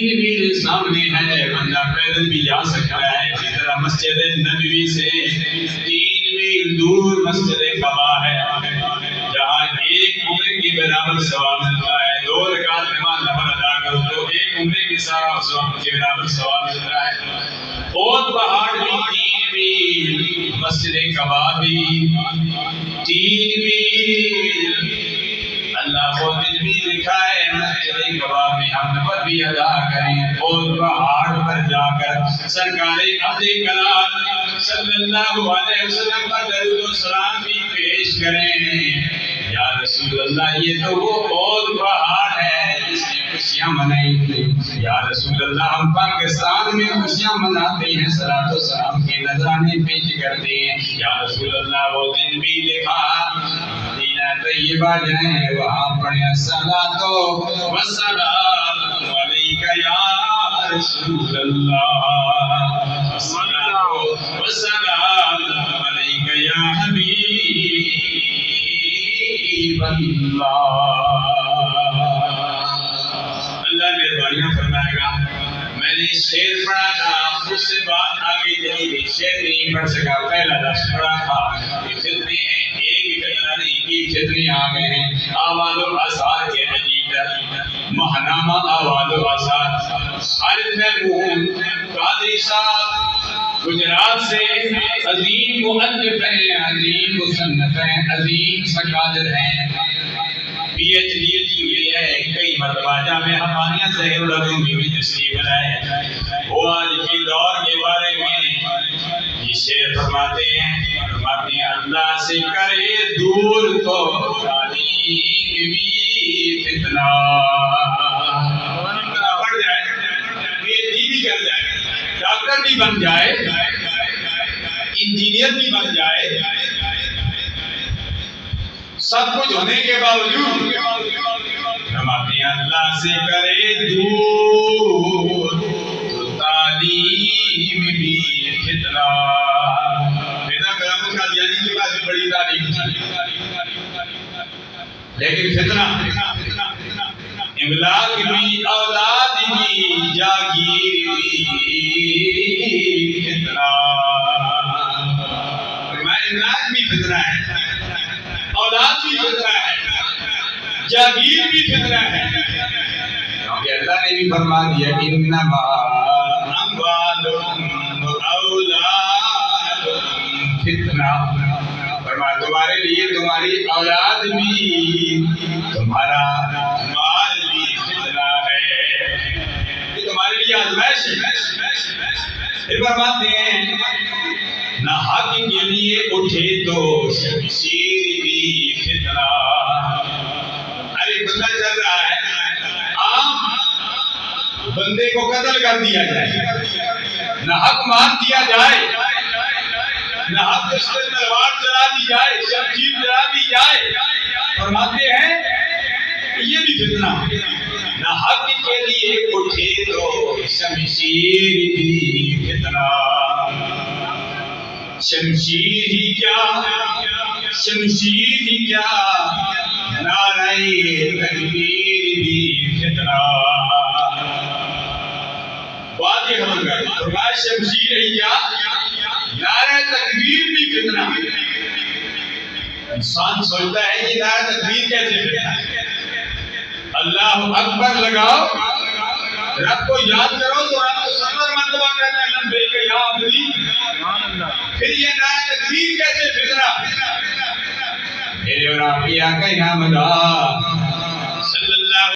تین میل سامنے ہے، بندہ پیدل بھی جا سکتا ہے. اسی طرح مسجد نبوی سے 3 میل دور مسجد قباء ہے، جہاں 1 عمرے کے برابر ثواب ملتا ہے. 2 رکعت نماز نفل ادا کرو تو 1 عمرے کے ثواب کے برابر ثواب ملتا ہے. اور پہاڑ بھی 3 میل، مسجد قباء بھی 3 میل. اللہ کو دن بھی لکھا ہے مسجد قباء میں ہم نفل بھی ادا کریں اور پہاڑ پر جا کر سرکار عبد کلام صلی اللہ علیہ وسلم پر درود و سلام بھی پیش کریں. یا رسول اللہ یہ تو وہ اور پہاڑ ہے جس نے خوشیاں منائی تھی. یا رسول اللہ ہم پاکستان میں خوشیاں مناتے ہیں، صلاۃ و سلام کے نذرانے پیش کرتے ہیں. یا رسول اللہ وہ دن بھی لکھا، مدینہ طیبہ جائیں وہاں پڑھیں صلاۃ و سلام علیک یا رسول اللہ، صلاۃ و سلام علیک یا حبیب اللہ. اللہ مہربانیاں فرمائے گا. میں نے شعر پڑھا تھا، اس سے بات آگے چلی گئی. شعر نہیں پڑھ سکا، پہلا لفظ پڑھا تھا کہ فتنے ہیں، ایک ہی فتنہ نہیں، کی فتنے آ گئے ہیں. آواز و آثار کے عجیب ماہنامہ آواز و آثار. خالد محمود قادری صاحب گجرات سے عظیم مؤلف ہیں، عظیم مصنف ہیں، عظیم سکادر ہیں، پی ایچ ڈی کی ہوئی ہے. کئی مرتبہ جامعہ ہمانیہ ظاہر العلوم میں بھی تشریف لائے. وہ آج کے دور کے بارے میں یہ شعر فرماتے ہیں، اللہ سے کرے دور تو تعلیم بھی فتنہ پڑ جائے، PhD بھی کر جائے، ڈاکٹر بھی بن جائے، انجینئر بھی بن جائے، سب کچھ ہونے کے باوجود فرماتے ہیں اللہ سے کرے دور تو تعلیم بھی فتنہ. فتنہ کرام قادیانی کی بات بھی بڑی تعلیم تھی، لیکن فتنہ املاک بھی اولاد بھی جاگیر بھی فتنہ. املاک بھی فتنہ ہے، اولاد بھی فتنہ ہے، جاگیر بھی فتنہ ہے. کیونکہ اللہ نے بھی فرما دیا انما اموالکم واولادکم فتنہ. فرمایا تمہارے لیے تمہاری اولاد بھی، تمہارا مال بھی فتنہ ہے، یہ تمہارے لیے آزمائش ہے. پھر فرماتے ہیں نہ حق کے لیے اٹھے تو شمشیر بھی فتنہ. ارے بندہ چل رہا ہے، عام بندے کو قتل کر دیا جائے، نہ حق مار دیا جائے، نہ حق اس پر تلوار چلا دی جائے، شمشیر چلا دی جائے. فرماتے ہیں یہ بھی فتنہ. نہ حق کے لیے اٹھے تو شمشیر بھی فتنہ. شمشیر ہی کیا، شمشیر ہی کیا، نعرہ تکبیر بھی فتنہ. بات یہ ہم کر فرمایا شمشیر ہی کیا، نعرہ تکبیر بھی فتنہ. انسان سوچتا ہے کہ نعرہ تکبیر کیسے فتنہ. اللہ اکبر لگاؤ، رب کو یاد کرو تو رب کو 70 مرتبہ کہنا ہے لبیک یا عبدی، پھر یہ نعرہ تکبیر کیسے فتنہ. میرے اور آپ کی آقا نام اللہ